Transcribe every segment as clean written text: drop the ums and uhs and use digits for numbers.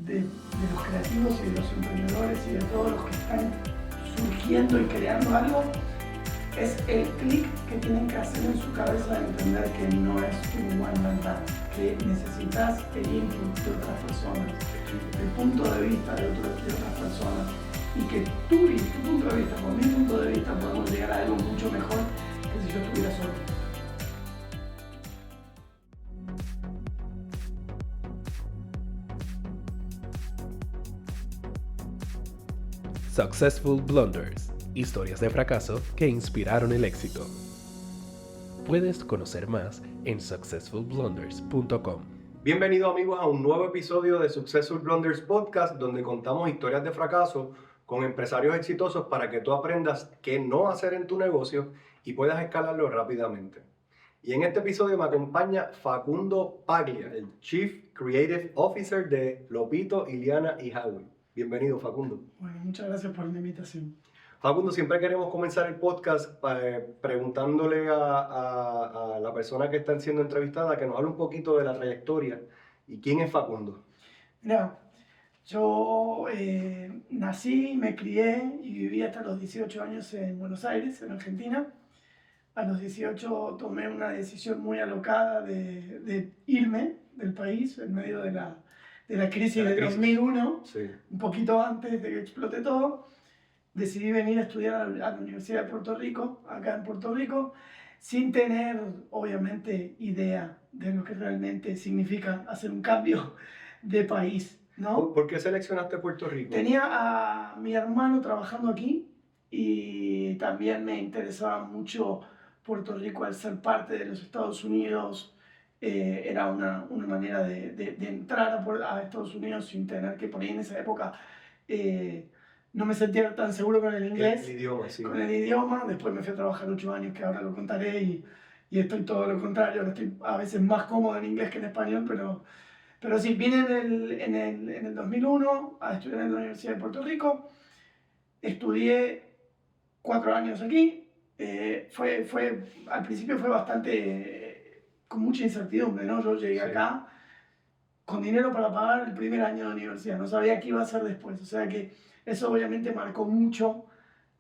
de los creativos y de los emprendedores y de todos los que están surgiendo y creando algo es el clic que tienen que hacer en su cabeza de entender que no es un one man band, que necesitas el input de otras personas, el punto de vista de otras personas, y que tu punto de vista, con mi punto de vista, podemos llegar a algo mucho mejor que si yo estuviera solo. Successful Blunders, historias de fracaso que inspiraron el éxito. Puedes conocer más en successfulblunders.com. Bienvenidos amigos a un nuevo episodio de Successful Blunders Podcast, donde contamos historias de fracaso con empresarios exitosos para que tú aprendas qué no hacer en tu negocio y puedas escalarlo rápidamente. Y en este episodio me acompaña Facundo Paglia, el Chief Creative Officer de Lopito, Ileana y Howie. Bienvenido, Facundo. Bueno, muchas gracias por la invitación. Facundo, siempre queremos comenzar el podcast preguntándole a la persona que está siendo entrevistada que nos hable un poquito de la trayectoria y quién es Facundo. Mira, yo nací, me crié y viví hasta los 18 años en Buenos Aires, en Argentina. A los 18 tomé una decisión muy alocada de irme del país en medio de la crisis del 2001, Sí. un poquito antes de que explote todo. Decidí venir a estudiar a la Universidad de Puerto Rico, acá en Puerto Rico, sin tener, obviamente, idea de lo que realmente significa hacer un cambio de país, ¿no? ¿Por qué seleccionaste Puerto Rico? Tenía a mi hermano trabajando aquí y también me interesaba mucho Puerto Rico al ser parte de los Estados Unidos. Era una manera de entrar a Estados Unidos sin tener que, por ahí en esa época, no me sentía tan seguro con el inglés. El idioma, sí. Con el idioma. Después me fui a trabajar 8 años, que ahora lo contaré, y estoy todo lo contrario. Ahora estoy a veces más cómodo en inglés que en español, pero sí, vine en el 2001 a estudiar en la Universidad de Puerto Rico. Estudié 4 años aquí. Al principio fue bastante con mucha incertidumbre, ¿no? Yo llegué acá con dinero para pagar el primer año de universidad, no sabía qué iba a hacer después, o sea que eso obviamente marcó mucho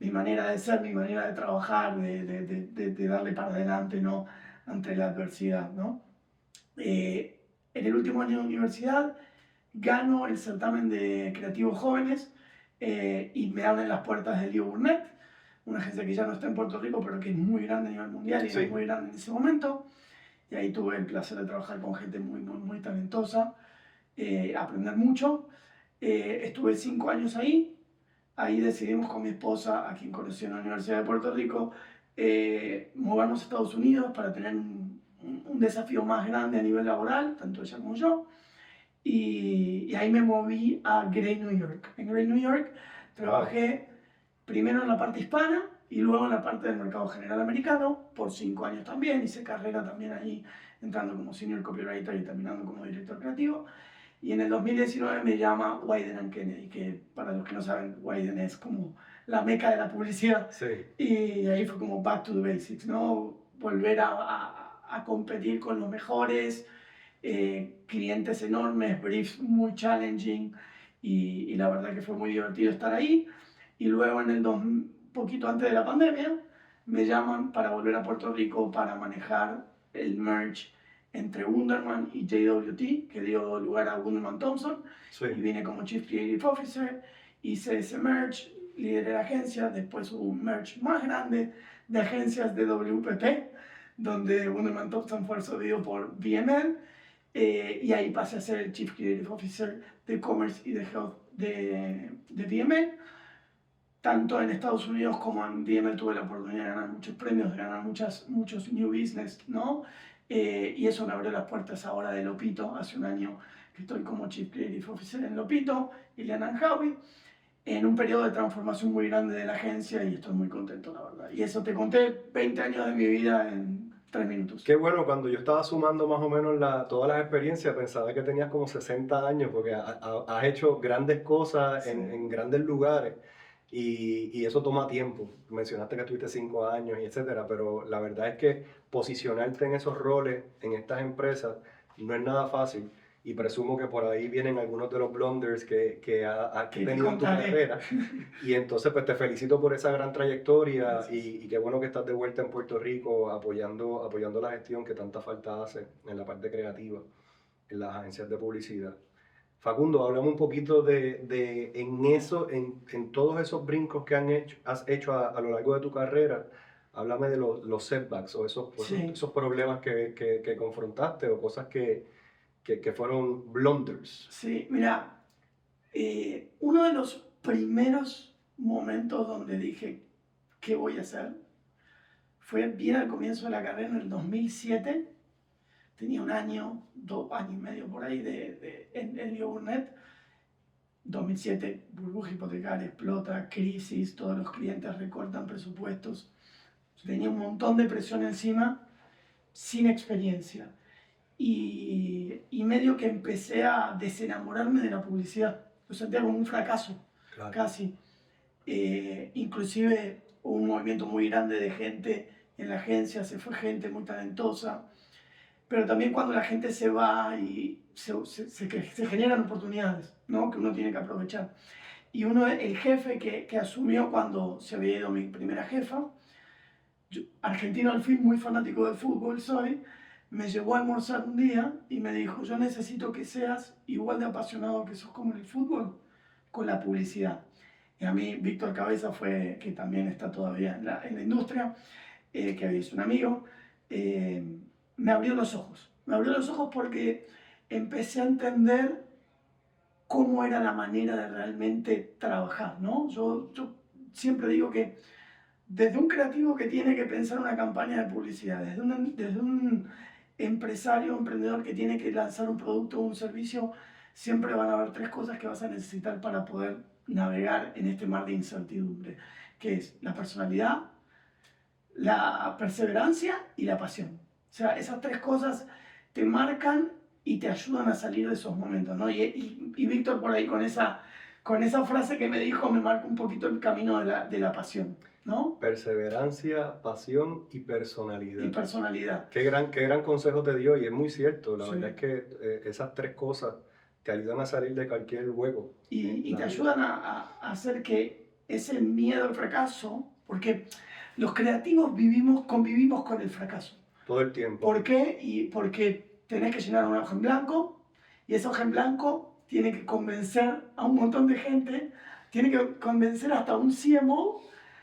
mi manera de ser, mi manera de trabajar, de darle para adelante, ¿no? Ante la adversidad, ¿no? En el último año de universidad gano el certamen de creativos jóvenes y me abren las puertas de Leo Burnett, una agencia que ya no está en Puerto Rico, pero que es muy grande a nivel mundial y Sí. era muy grande en ese momento. Y ahí tuve el placer de trabajar con gente muy talentosa, aprender mucho. Estuve 5 años ahí. Ahí decidimos con mi esposa, a quien conocí en la Universidad de Puerto Rico, movernos a Estados Unidos para tener un desafío más grande a nivel laboral, tanto ella como yo. Y ahí me moví a Grey, New York. En Grey, New York trabajé primero en la parte hispana y luego en la parte del mercado general americano por 5 años también. Hice carrera también ahí, entrando como senior copywriter y terminando como director creativo. Y en el 2019 me llama Wieden & Kennedy, que para los que no saben, Wieden es como la meca de la publicidad. Sí. Y ahí fue como back to the basics, ¿no? Volver a competir con los mejores, clientes enormes, briefs muy challenging, y la verdad que fue muy divertido estar ahí. Y luego poquito antes de la pandemia, me llaman para volver a Puerto Rico para manejar el merge entre Wunderman y JWT, que dio lugar a Wunderman Thompson. Sí. Y vine como Chief Creative Officer, hice ese merge, lideré la agencia. Después hubo un merge más grande de agencias de WPP, donde Wunderman Thompson fue absorbido por VML, y ahí pasé a ser el Chief Creative Officer de Commerce y de Health de VML. Tanto en Estados Unidos como en VML tuve la oportunidad de ganar muchos premios, de ganar muchos new business, ¿no? Y eso me abrió las puertas ahora de Lopito. Hace un año que estoy como Chief Creative Officer en Lopito, Ileana y Howie, en un periodo de transformación muy grande de la agencia, y estoy muy contento, la verdad. Y eso te conté 20 años de mi vida en 3 minutos. Qué bueno, cuando yo estaba sumando más o menos todas las experiencias, pensaba que tenías como 60 años, porque has hecho grandes cosas en grandes lugares. Y eso toma tiempo. Mencionaste que tuviste 5 años y etcétera, pero la verdad es que posicionarte en esos roles, en estas empresas, no es nada fácil. y presumo que por ahí vienen algunos de los blunders que has Que te tenido en tu contaré. carrera. Y entonces pues te felicito por esa gran trayectoria Gracias. y qué bueno que estás de vuelta en Puerto Rico apoyando la gestión que tanta falta hace en la parte creativa, en las agencias de publicidad. Facundo, háblame un poquito en todos esos brincos que has hecho a lo largo de tu carrera. Háblame de los setbacks o Sí. esos problemas que confrontaste o cosas que fueron blunders. Sí, mira, uno de los primeros momentos donde dije, ¿qué voy a hacer? Fue bien al comienzo de la carrera, en el 2007. Tenía 2 años y medio por ahí en Leo Burnett. 2007, burbuja hipotecaria, explota, crisis, todos los clientes recortan presupuestos. Tenía un montón de presión encima, sin experiencia. Y medio que empecé a desenamorarme de la publicidad. Lo sentía como un fracaso, Claro. casi. Inclusive hubo un movimiento muy grande de gente en la agencia, se fue gente muy talentosa. Pero también cuando la gente se va y se generan oportunidades, ¿no? Que uno tiene que aprovechar. Y el jefe que asumió cuando se había ido mi primera jefa, argentino al fin, muy fanático del fútbol soy, me llevó a almorzar un día y me dijo, yo necesito que seas igual de apasionado que sos como en el fútbol, con la publicidad. Y a mí, Víctor Cabeza que también está todavía en la industria, que es un amigo, me abrió los ojos. Me abrió los ojos porque empecé a entender cómo era la manera de realmente trabajar, ¿no? Yo siempre digo que desde un creativo que tiene que pensar una campaña de publicidad, desde un empresario, emprendedor que tiene que lanzar un producto o un servicio, siempre van a haber 3 cosas que vas a necesitar para poder navegar en este mar de incertidumbre, que es la personalidad, la perseverancia y la pasión. O sea, esas 3 cosas te marcan y te ayudan a salir de esos momentos, ¿no? Y Víctor por ahí con esa frase que me dijo me marca un poquito el camino de la pasión, ¿no? Perseverancia, pasión y personalidad. Y personalidad. Qué gran consejo te dio y es muy cierto. La Sí. verdad es que esas 3 cosas te ayudan a salir de cualquier hueco. Y te ayudan a hacer que ese miedo al fracaso, porque los creativos convivimos con el fracaso. Todo el tiempo. ¿Por qué? Porque tenés que llenar una hoja en blanco y esa hoja en blanco tiene que convencer a un montón de gente, tiene que convencer hasta un CMO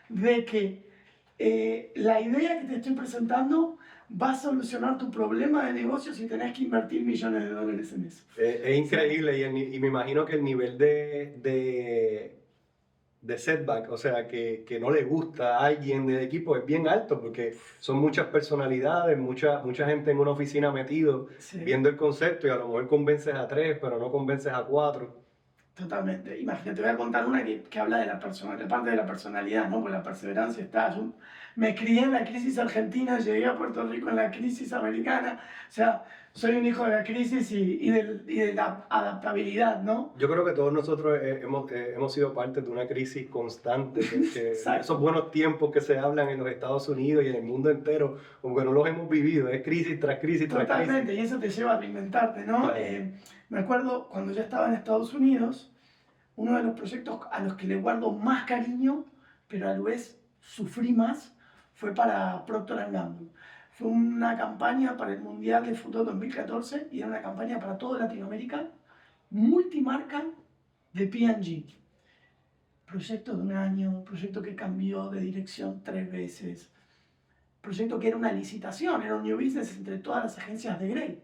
de que la idea que te estoy presentando va a solucionar tu problema de negocio si tenés que invertir millones de dólares en eso. Es increíble y me imagino que el nivel de setback, o sea, que no le gusta a alguien del equipo es bien alto porque son muchas personalidades, mucha gente en una oficina metido Sí. viendo el concepto y a lo mejor convences a 3, pero no convences a 4. Totalmente. Imagínate, te voy a contar una que habla de la parte de la personalidad, ¿no? Pues la perseverancia está. Yo me crié en la crisis argentina, llegué a Puerto Rico en la crisis americana. O sea, soy un hijo de la crisis y de la adaptabilidad, ¿no? Yo creo que todos nosotros hemos sido parte de una crisis constante, que Exacto. esos buenos tiempos que se hablan en los Estados Unidos y en el mundo entero, como que no los hemos vivido, es crisis tras crisis tras crisis. Totalmente, y eso te lleva a reinventarte, ¿no? Claro. Me acuerdo cuando yo estaba en Estados Unidos, uno de los proyectos a los que le guardo más cariño, pero a la vez sufrí más, fue para Procter & Gamble. Fue una campaña para el Mundial de Fútbol 2014 y era una campaña para toda Latinoamérica, multimarca de P&G. Proyecto de 1 año, proyecto que cambió de dirección 3 veces, proyecto que era una licitación, era un new business entre todas las agencias de Grey.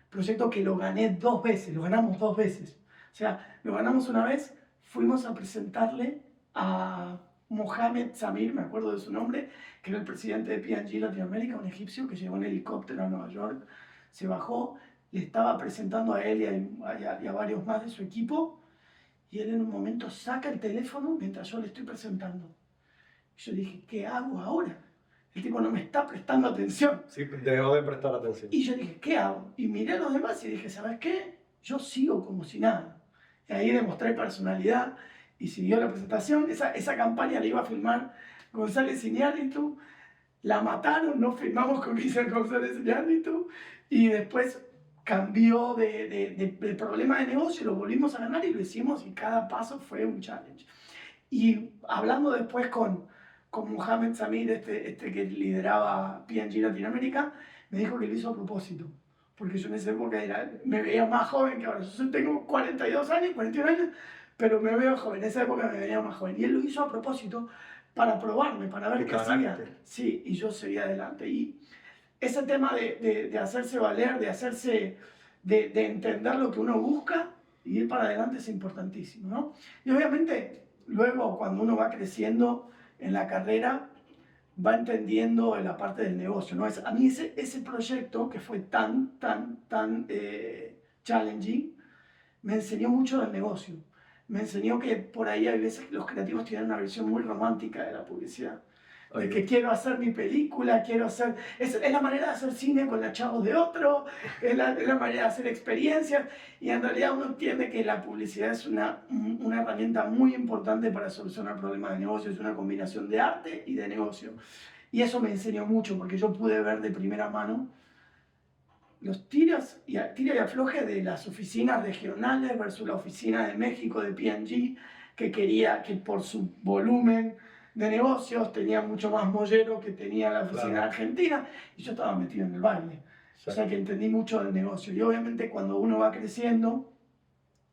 Proyecto que lo gané 2 veces, lo ganamos 2 veces. O sea, lo ganamos una vez, fuimos a presentarle a Mohamed Samir, me acuerdo de su nombre, que era el presidente de P&G Latinoamérica, un egipcio que llegó en helicóptero a Nueva York, se bajó, le estaba presentando a él y a varios más de su equipo, y él en un momento saca el teléfono mientras yo le estoy presentando. Y yo dije, ¿qué hago ahora? El tipo no me está prestando atención. Sí, dejó de prestar atención. Y yo dije, ¿qué hago? Y miré a los demás y dije, ¿sabes qué? Yo sigo como si nada. Y ahí demostré personalidad y siguió la presentación. Esa campaña la iba a filmar González Iñárritu. La mataron, no filmamos con Guillermo González Iñárritu. Y después cambió de problema de negocio, lo volvimos a ganar y lo hicimos y cada paso fue un challenge. Y hablando después con Mohamed Samir, este que lideraba P&G Latinoamérica, me dijo que lo hizo a propósito. Porque yo en esa época me veía más joven que ahora. Yo tengo 42 años, 41 años, pero me veo joven. En esa época me veía más joven. Y él lo hizo a propósito para probarme, para ver qué hacía. Sí, y yo seguía adelante. Y ese tema de hacerse valer, de entender lo que uno busca y ir para adelante es importantísimo, ¿no? Y obviamente, luego cuando uno va creciendo en la carrera, va entendiendo la parte del negocio, ¿no? A mí ese proyecto que fue tan challenging, me enseñó mucho del negocio. Me enseñó que por ahí hay veces que los creativos tienen una visión muy romántica de la publicidad. De que quiero hacer mi película, quiero hacer... Es la manera de hacer cine con la chavos de otro, es la manera de hacer experiencias, y en realidad uno entiende que la publicidad es una herramienta muy importante para solucionar problemas de negocio, es una combinación de arte y de negocio. Y eso me enseñó mucho, porque yo pude ver de primera mano los tiros y aflojes de las oficinas regionales versus la oficina de México de P&G, que quería que por su volumen de negocios tenía mucho más mollero que tenía la oficina argentina, y yo estaba metido en el baile. O sea que entendí mucho del negocio. Y obviamente cuando uno va creciendo,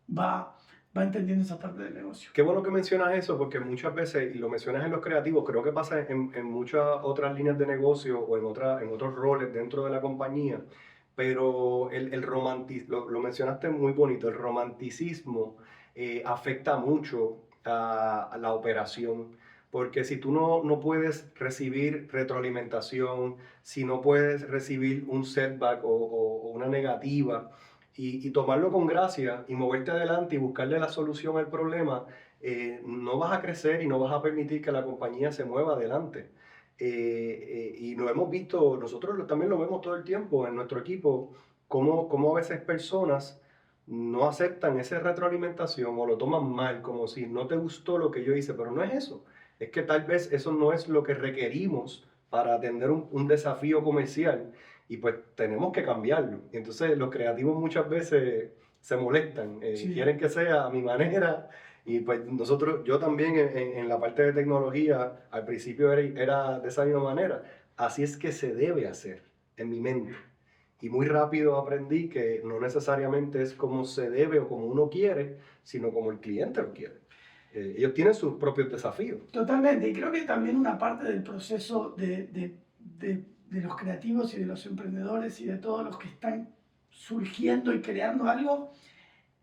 va entendiendo esa parte del negocio. Qué bueno que mencionas eso, porque muchas veces, y lo mencionas en los creativos, creo que pasa en muchas otras líneas de negocio o en otros roles dentro de la compañía, pero el romanticismo, lo mencionaste muy bonito, el romanticismo afecta mucho a la operación. Porque si tú no puedes recibir retroalimentación, si no puedes recibir un setback o una negativa y tomarlo con gracia y moverte adelante y buscarle la solución al problema, no vas a crecer y no vas a permitir que la compañía se mueva adelante. Y lo hemos visto, nosotros también lo vemos todo el tiempo en nuestro equipo, cómo a veces personas no aceptan esa retroalimentación o lo toman mal, como si no te gustó lo que yo hice, pero no es eso. Es que tal vez eso no es lo que requerimos para atender un desafío comercial y pues tenemos que cambiarlo. Y entonces los creativos muchas veces se molestan, quieren que sea a mi manera, y pues yo también en la parte de tecnología al principio era de esa misma manera. Así es que se debe hacer en mi mente. Y muy rápido aprendí que no necesariamente es como se debe o como uno quiere, sino como el cliente lo quiere. Ellos tienen sus propios desafíos. Totalmente, y creo que también una parte del proceso de los creativos y de los emprendedores y de todos los que están surgiendo y creando algo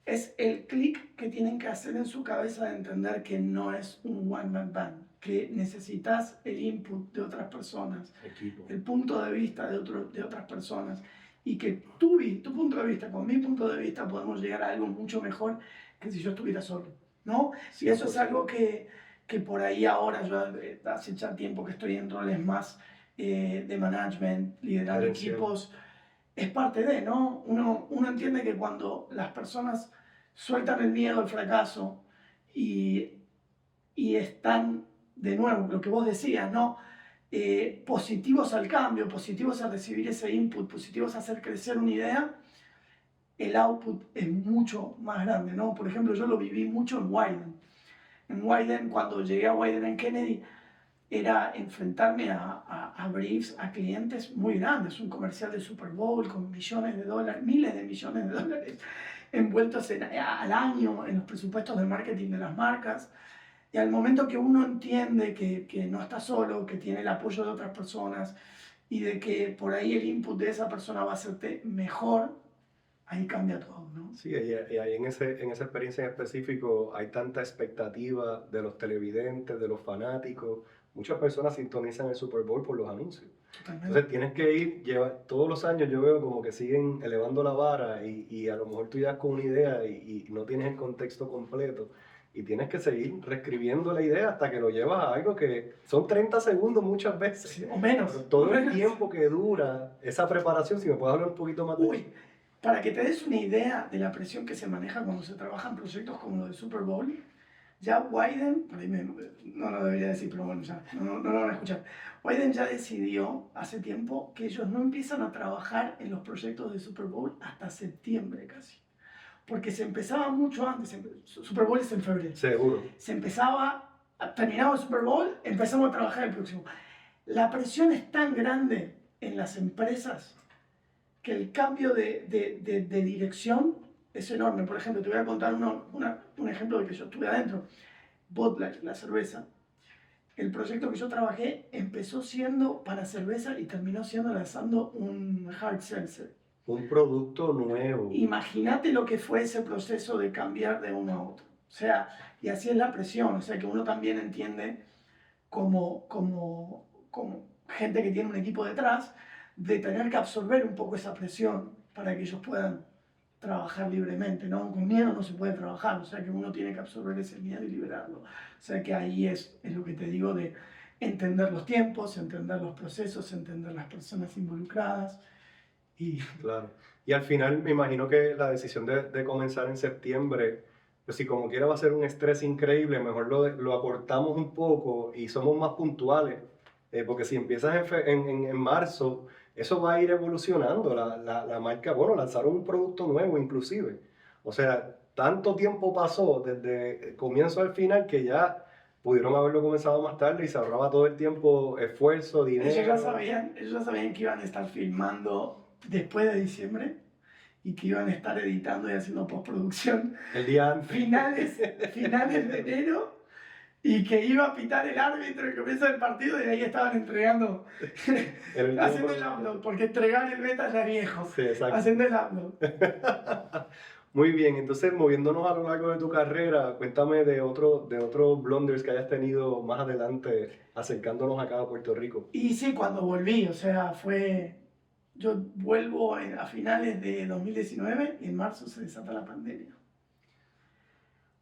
es el clic que tienen que hacer en su cabeza de entender que no es un one-man band, que necesitas el input de otras personas, el punto de vista de otras personas, y que tu punto de vista con mi punto de vista podemos llegar a algo mucho mejor que si yo estuviera solo, ¿no? Y eso es algo que por ahí ahora, yo hace ya tiempo que estoy en roles más de management, liderando equipos, es parte de, ¿no? Uno entiende que cuando las personas sueltan el miedo al fracaso y están, de nuevo, lo que vos decías, ¿no? Positivos al cambio, positivos a recibir ese input, positivos a hacer crecer una idea, el output es mucho más grande, ¿no? Por ejemplo, yo lo viví mucho en Wyden. En Wyden, cuando llegué a Wyden & Kennedy, era enfrentarme a briefs, a clientes muy grandes, un comercial de Super Bowl con millones de dólares, miles de millones de dólares envueltos al año en los presupuestos de marketing de las marcas. Y al momento que uno entiende que no está solo, que tiene el apoyo de otras personas y de que por ahí el input de esa persona va a hacerte mejor, ahí cambia todo, ¿no? Sí, y ahí en esa experiencia en específico hay tanta expectativa de los televidentes, de los fanáticos. Muchas personas sintonizan el Super Bowl por los anuncios. Totalmente. Entonces tienes que todos los años yo veo como que siguen elevando la vara y a lo mejor tú ya con una idea y no tienes el contexto completo. Y tienes que seguir reescribiendo la idea hasta que lo llevas a algo que son 30 segundos muchas veces. Sí, o menos. Pero todo el tiempo que dura esa preparación, si me puedes hablar un poquito más de eso. Para que te des una idea de la presión que se maneja cuando se trabaja en proyectos como los de Super Bowl, ya Wyden, por ahí no lo debería decir, pero bueno, ya no lo van a escuchar. Wyden ya decidió hace tiempo que ellos no empiezan a trabajar en los proyectos de Super Bowl hasta septiembre casi. Porque se empezaba mucho antes, Super Bowl es en febrero. Seguro. Se empezaba, terminaba el Super Bowl, empezamos a trabajar el próximo. La presión es tan grande en las empresas que el cambio de dirección es enorme. Por ejemplo, te voy a contar un ejemplo de que yo estuve adentro. Bud Light, la cerveza. El proyecto que yo trabajé empezó siendo para cerveza y terminó siendo lanzando un hard seltzer. Un producto nuevo. Imagínate lo que fue ese proceso de cambiar de uno a otro. O sea, y así es la presión. O sea, que uno también entiende como gente que tiene un equipo detrás, de tener que absorber un poco esa presión para que ellos puedan trabajar libremente, ¿no? Con miedo no se puede trabajar, o sea que uno tiene que absorber ese miedo y liberarlo. O sea que ahí es lo que te digo de entender los tiempos, entender los procesos, entender las personas involucradas. Y claro. Y al final me imagino que la decisión de comenzar en septiembre, pues si como quiera va a ser un estrés increíble, mejor lo acortamos un poco y somos más puntuales. Porque si empiezas en marzo, eso va a ir evolucionando. La marca, bueno, lanzaron un producto nuevo inclusive. O sea, tanto tiempo pasó desde el comienzo al final que ya pudieron haberlo comenzado más tarde y se ahorraba todo el tiempo, esfuerzo, dinero. ellos ya sabían que iban a estar filmando después de diciembre y que iban a estar editando y haciendo postproducción el día antes. finales de enero, y que iba a pitar el árbitro el comienzo del partido y ahí estaban entregando, haciendo el upload, porque entregar el beta ya es viejo, sí, exacto. haciendo el upload. Muy bien, entonces moviéndonos a lo largo de tu carrera, cuéntame de otros blunders que hayas tenido más adelante acercándonos acá a Puerto Rico. Y sí, cuando volví, o sea, yo vuelvo a finales de 2019 y en marzo se desata la pandemia.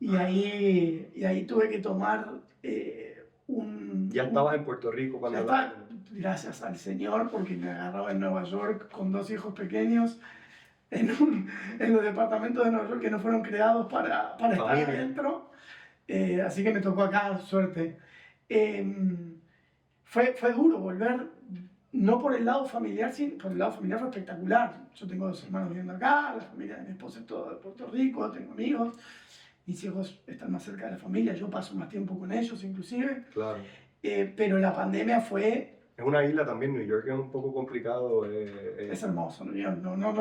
Y ahí tuve que tomar Ya estabas en Puerto Rico cuando... Gracias al Señor, porque me agarraba en Nueva York con 2 hijos pequeños, en los departamentos de Nueva York que no fueron creados para estar adentro. Así que me tocó acá, suerte. Fue duro volver, no por el lado familiar, sino por el lado familiar fue espectacular. Yo tengo 2 hermanos viviendo acá, la familia de mi esposa es toda de Puerto Rico, tengo amigos. Mis hijos están más cerca de la familia, yo paso más tiempo con ellos inclusive. Claro. Pero la pandemia fue... Es una isla también, New York es un poco complicado. Es hermoso, no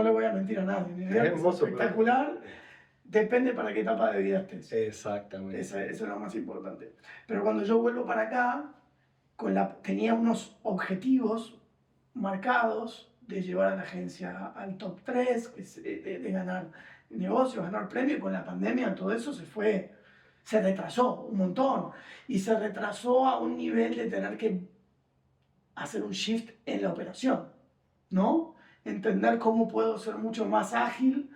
le voy a mentir a nadie. New York es hermoso, es espectacular, depende para qué etapa de vida estés. Exactamente. Eso es lo más importante. Pero cuando yo vuelvo para acá, tenía unos objetivos marcados de llevar a la agencia al top 3, que es de ganar negocios, ganar premios. Con la pandemia todo eso se retrasó un montón, y se retrasó a un nivel de tener que hacer un shift en la operación, ¿no? Entender cómo puedo ser mucho más ágil,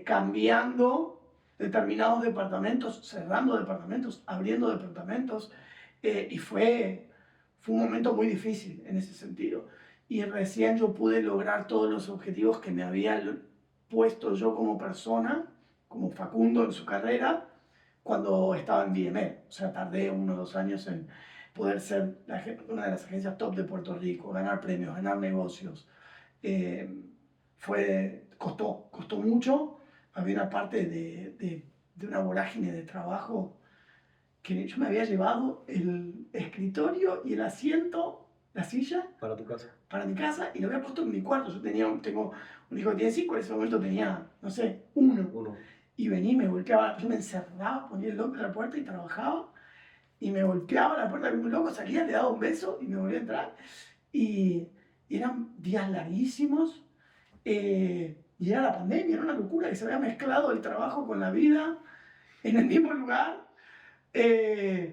cambiando determinados departamentos, cerrando departamentos, abriendo departamentos, y fue un momento muy difícil en ese sentido. Y recién yo pude lograr todos los objetivos que me había puesto yo como persona, como Facundo en su carrera, cuando estaba en BME. O sea, tardé 1 o 2 años en poder ser una de las agencias top de Puerto Rico, ganar premios, ganar negocios. Costó mucho. Había una parte de una vorágine de trabajo que yo me había llevado el escritorio y el asiento, la silla, para tu casa, para mi casa, y lo había puesto en mi cuarto. Yo tengo un hijo que tiene 5, en ese momento tenía, no sé, 1. Y venía y me golpeaba, yo me encerraba, ponía el lock de la puerta y trabajaba, y me golpeaba la puerta como un loco, salía, le daba un beso y me volvía a entrar. Y eran días larguísimos, y era la pandemia, era una locura, que se había mezclado el trabajo con la vida en el mismo lugar.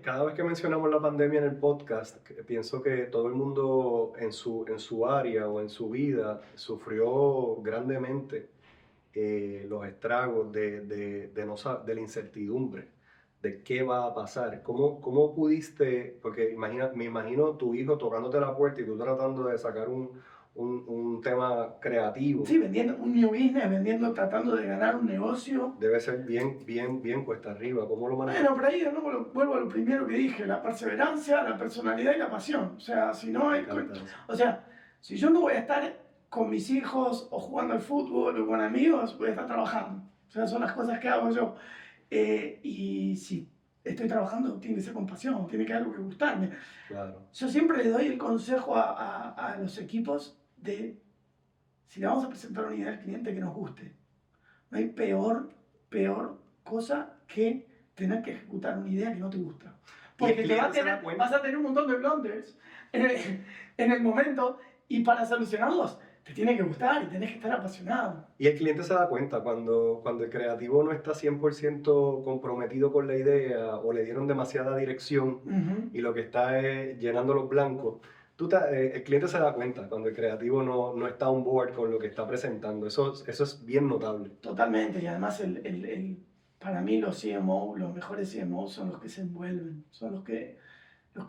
Cada vez que mencionamos la pandemia en el podcast, pienso que todo el mundo en su área o en su vida sufrió grandemente los estragos de la incertidumbre, de qué va a pasar. ¿Cómo pudiste, porque me imagino tu hijo tocándote la puerta y tú tratando de sacar un un tema creativo. Sí, vendiendo un new business, tratando de ganar un negocio. Debe ser bien cuesta arriba. ¿Cómo lo manejas? Bueno, por ahí de nuevo vuelvo a lo primero que dije, la perseverancia, la personalidad y la pasión. O sea, si no hay... O sea, si yo no voy a estar con mis hijos o jugando al fútbol o con amigos, voy a estar trabajando. O sea, son las cosas que hago yo. Y si estoy trabajando, tiene que ser con pasión, tiene que algo que gustarme. Claro. Yo siempre le doy el consejo a los equipos de, si le vamos a presentar una idea al cliente, que nos guste. No hay peor cosa que tener que ejecutar una idea que no te gusta. Porque vas a tener un montón de blunders en el momento, y para solucionarlos te tiene que gustar y tenés que estar apasionado. Y el cliente se da cuenta cuando el creativo no está 100% comprometido con la idea o le dieron demasiada dirección y lo que está es llenando los blancos. El cliente se da cuenta cuando el creativo no está on board con lo que está presentando. Eso es bien notable. Totalmente, y además para mí los CMO, los mejores CMO son los que se envuelven, son los que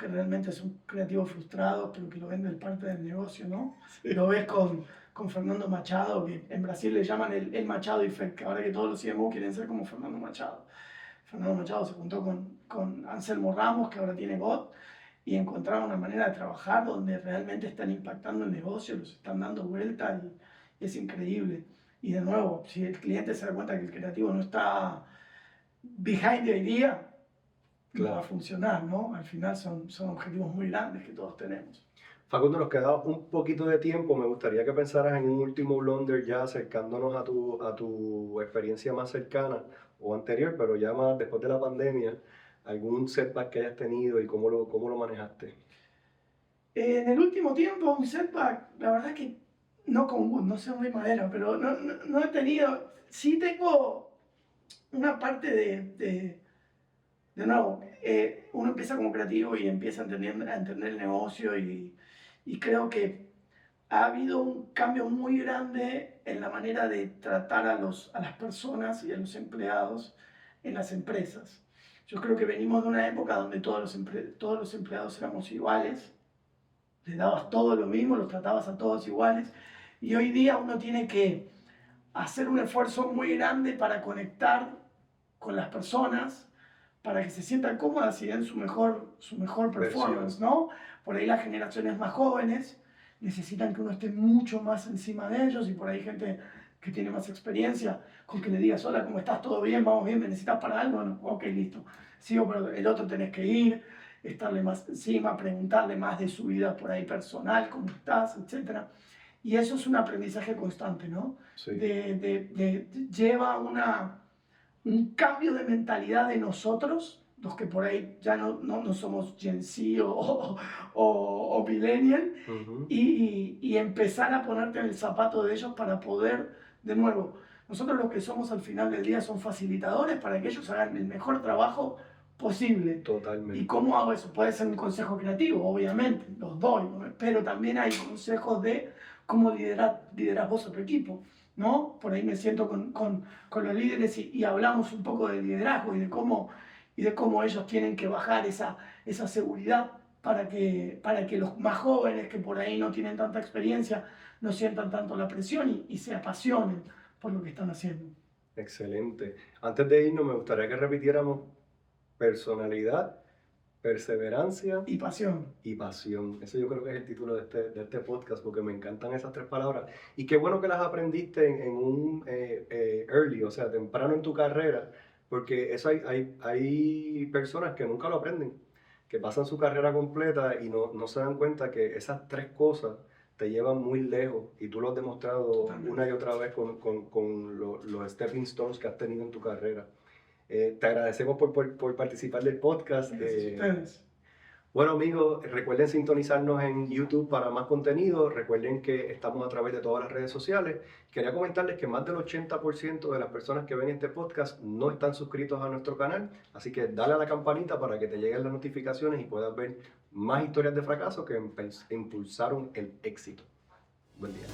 realmente son creativos frustrados, pero que lo ven del parte del negocio, ¿no? Sí. Lo ves con Fernando Machado, que en Brasil le llaman el Machado Effect, que ahora que todos los CMO quieren ser como Fernando Machado. Fernando Machado se juntó con Anselmo Ramos, que ahora tiene Bot, y encontraron una manera de trabajar donde realmente están impactando el negocio, los están dando vuelta, y es increíble. Y de nuevo, si el cliente se da cuenta que el creativo no está behind the idea, claro, no va a funcionar, ¿no? Al final son objetivos muy grandes que todos tenemos. Facundo, nos queda un poquito de tiempo. Me gustaría que pensaras en un último blunder ya acercándonos a tu experiencia más cercana o anterior, pero ya más después de la pandemia. ¿Algún setback que hayas tenido y cómo lo manejaste? En el último tiempo, un setback, la verdad que no con wood, no sé muy madera, pero no he tenido. Sí tengo una parte de nuevo, uno empieza como creativo y empieza a entender el negocio, y creo que ha habido un cambio muy grande en la manera de tratar a las personas y a los empleados en las empresas. Yo creo que venimos de una época donde todos los empleados éramos iguales, les dabas todo lo mismo, los tratabas a todos iguales, y hoy día uno tiene que hacer un esfuerzo muy grande para conectar con las personas, para que se sientan cómodas y den su mejor performance, ¿no? Por ahí las generaciones más jóvenes necesitan que uno esté mucho más encima de ellos, y por ahí gente que tiene más experiencia, con que le digas, hola, ¿cómo estás? ¿Todo bien? ¿Vamos bien? ¿Me necesitas para algo? No, ok, listo. Sigo, pero el otro tenés que ir, estarle más encima, preguntarle más de su vida por ahí personal, cómo estás, etc. Y eso es un aprendizaje constante, ¿no? Sí. Lleva un cambio de mentalidad de nosotros, los que por ahí ya no somos Gen Z o Millennial, y empezar a ponerte en el zapato de ellos para poder, de nuevo, nosotros los que somos al final del día son facilitadores para que ellos hagan el mejor trabajo posible. Totalmente. ¿Y cómo hago eso? Puede ser un consejo creativo, obviamente, los doy, pero también hay consejos de cómo lideras vos a tu equipo, ¿no? Por ahí me siento con los líderes y hablamos un poco de liderazgo y de cómo ellos tienen que bajar esa seguridad para que los más jóvenes, que por ahí no tienen tanta experiencia, no sientan tanto la presión y se apasionen por lo que están haciendo. Excelente. Antes de irnos, me gustaría que repitiéramos personalidad, perseverancia y pasión. Y pasión. Eso yo creo que es el título de este podcast, porque me encantan esas tres palabras. Y qué bueno que las aprendiste en un early, o sea, temprano en tu carrera, porque eso hay personas que nunca lo aprenden, que pasan su carrera completa y no se dan cuenta que esas tres cosas te llevan muy lejos, y tú lo has demostrado totalmente, una y otra vez con los stepping stones que has tenido en tu carrera. Te agradecemos por participar del podcast. Bueno, amigos, recuerden sintonizarnos en YouTube para más contenido. Recuerden que estamos a través de todas las redes sociales. Quería comentarles que más del 80% de las personas que ven este podcast no están suscritos a nuestro canal, así que dale a la campanita para que te lleguen las notificaciones y puedas ver más historias de fracaso que impulsaron el éxito. Buen día.